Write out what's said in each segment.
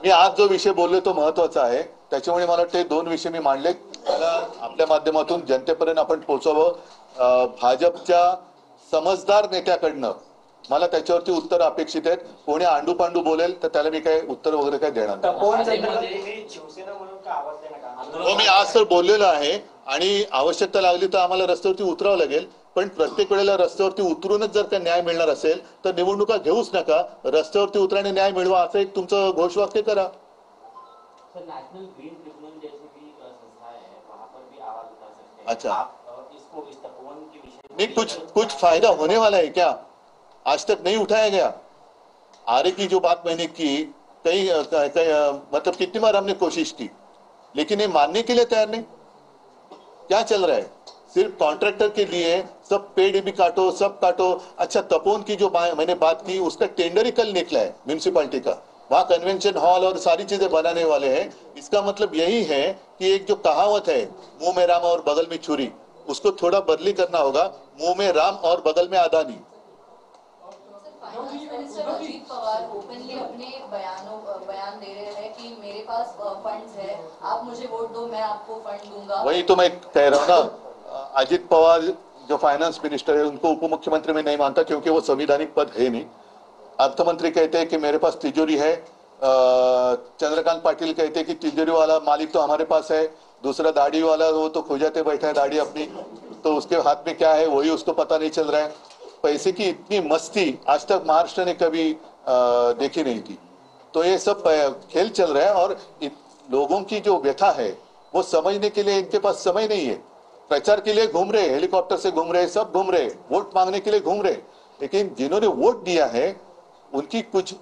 मी आज जो विषय बोललो तो महत्वाचा आहे, त्याच्यामुळे मला वाटते दोन विषय मी मांडले, त्याला आपल्या माध्यमातून जनतेपर्यंत आपण पोहोचवावं. भाजपच्या समजदार नेत्याकडनं मला त्याच्यावरती उत्तर अपेक्षित आहेत. कोणी आंडू पांडू बोलेल तर त्याला मी काय उत्तर वगैरे काय देणार नाही. हो, मी आज तर बोललेलो आहे आणि आवश्यकता लागली तर आम्हाला रस्त्यावरती उतरावं लागेल. पण प्रत्येक वेळेला रस्त्यावरती उतरूनच जर का न्याय मिळणार असेल तर निवडणुका घेऊच नका, रस्त्यावरती उतराने न्याय मिळवा असं एक तुमचं घोषवाक्य करा. नॅशनल ग्रीन ट्रिब्यूनल जैसी भी संस्था है, वहाँ पर भी आवाज उठा सकते हैं. अच्छा, आप इसको इस तपोवन के विषय नहीं कुछ फायदा होने वाला है क्या? आज तक नहीं उठाया गया. आरे की जो बात मैंने की कई मतलब कितनी बार हमने कोशिश की, लेकिन ये मानने के लिए तैयार नहीं. क्या चल रहा है? सिर्फ कॉन्ट्रैक्टर के लिए सब पेड़ भी काटो, सब काटो. अच्छा, तपोवन की जो मैंने बात की उसका टेंडर ही कल निकला है म्यूनिसिपालिटी का. वहां कन्वेंशन हॉल और सारी चीजें बनाने वाले हैं. इसका मतलब यही है कि एक जो कहावत है मुंह में राम और बगल में छुरी, उसको थोड़ा बदली करना होगा. मुंह में राम और बगल में अदानी. अजीत पवार ओपनली अपने बयान दे रहे हैं कि मेरे पास फंड्स है, आप मुझे वोट दो, मैं आपको फंड दूंगा. वही तो मैं कह रहा हूँ ना, अजीत पवार जो फाइनेंस मिनिस्टर है उनको उप मुख्यमंत्री में नहीं मानता, क्योंकि वो संविधानिक पद है नहीं. अर्थमंत्री कहते हैं कि मेरे पास तिजोरी है. चंद्रकांत पाटिल कहते हैं कि तिजोरी वाला मालिक तो हमारे पास है. दूसरा दाढ़ी वाला वो तो खोजाते बैठा है दाढ़ी अपनी, तो उसके हाथ में क्या है वही उसको पता नहीं चल रहा है. पैसे की इतनी मस्ती आज तक महाराष्ट्र ने कभी देखी नहीं थी. तो ये सब खेल चल रहा है और लोगों की जो व्यथा है वो समझने के लिए इनके पास समय नहीं है. प्रचार के लिए घूम रहे, हेलीकॉप्टर से घूम रहे, सब घूम रहे, वोट मांगने के लिए घूम रहे. लेकिन जिन्होंने वोट दिया है उनकी कुछ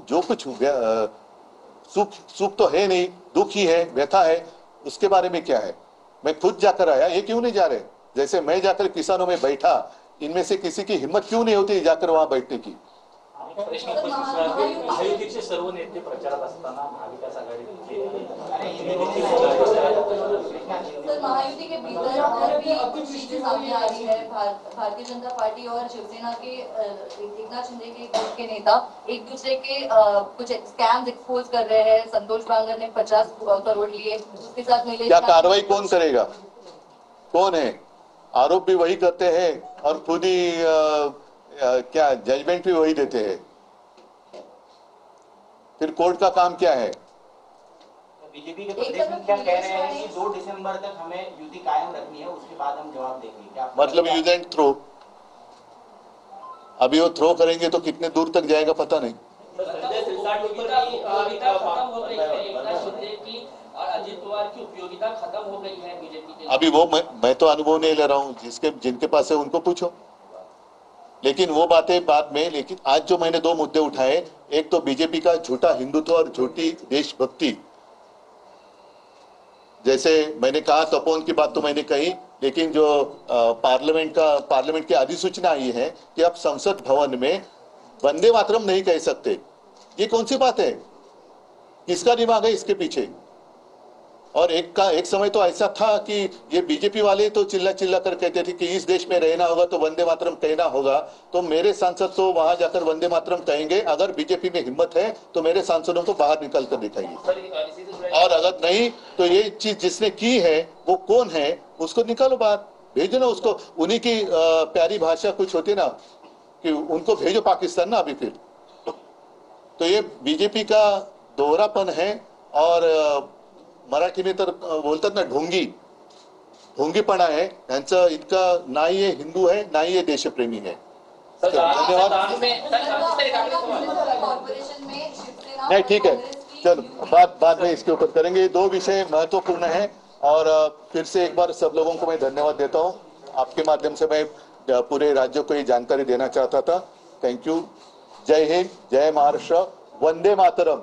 सुख तो है नहीं, दुख ही है, व्यथा है. उसके बारे में क्या है? मैं खुद जाकर आया, ये क्यों नहीं जा रहे? जैसे मैं जाकर किसानों में बैठा, इनमें से किसी की हिम्मत क्यों नहीं होती जाकर वहां बैठने की? महायुतीचे सर्व नेते प्रचारात असताना महाविकास आघाडीचे सर, महायुति के भीतर और भी कुछ चीजें सामने आ रही है. भारतीय जनता पार्टी और शिवसेना के एकनाथ शिंदे के गुट के नेता एक दूसरे के कुछ स्कैम्स एक्सपोज कर रहे हैं. संतोष बांगर ने 50 करोड़ लिए, उसके साथ मिले. क्या कार्रवाई कौन करेगा? कौन है? आरोप भी वही करते हैं और खुद ही क्या जजमेंट भी वही देते हैं. फिर कोर्ट का काम क्या है? बीजेपी के प्रदेश में क्या कह रहे हैं कि 2 दिसंबर तक हमें युति कायम रखनी है, उसके बाद हम जवाब देंगे. क्या मतलब यूज एंड थ्रो? अभी वो थ्रो करेंगे तो कितने दूर तक जाएगा पता नहीं. अजीत पवार की उपयोगिता खत्म हो गई है बीजेपी के. अभी वो मैं तो अनुभव नहीं ले रहा हूँ, जिनके पास है उनको पूछो. लेकिन वो बातें बाद में. लेकिन आज जो मैंने 2 मुद्दे उठाए, एक तो बीजेपी का झूठा हिंदुत्व और झूठी देशभक्ति. जैसे मैंने कहा तपोवन की बात तो मैंने कही, लेकिन जो पार्लियामेंट की अधिसूचना आई है कि आप संसद भवन में वंदे मातरम नहीं कह सकते, ये कौन सी बात है? किसका दिमाग है इसके पीछे? और एक समय तो ऐसा था कि ये बीजेपी वाले तो चिल्ला चिल्ला कर कहते थे कि इस देश में रहना होगा तो वंदे मातरम कहना होगा. तो मेरे सांसद तो वहां जाकर वंदे मातरम कहेंगे. अगर बीजेपी में हिम्मत है तो मेरे सांसदों को बाहर निकल कर दिखाइए, और अगर नहीं तो ये चीज जिसने की है वो कौन है उसको निकालो बाहर, भेजो ना उसको. उन्हीं की प्यारी भाषा कुछ होती ना कि उनको भेजो पाकिस्तान ना अभी फिर. तो ये बीजेपी का दोहरापन है. और मराठी में तर बोलतात ना ढोंगीपणा है यांचं. इनका ना ही ये हिंदू है ना ही ये देशप्रेमी है. धन्यवाद. नहीं, ठीक है, चलो बाद में इसके ऊपर करेंगे. ये 2 विषय महत्वपूर्ण है. और फिर से एक बार सब लोगों को मैं धन्यवाद देता हूँ. आपके माध्यम से मैं पूरे राज्य को ये जानकारी देना चाहता था. Thank you. जय हिंद, जय महाराष्ट्र, वंदे मातरम.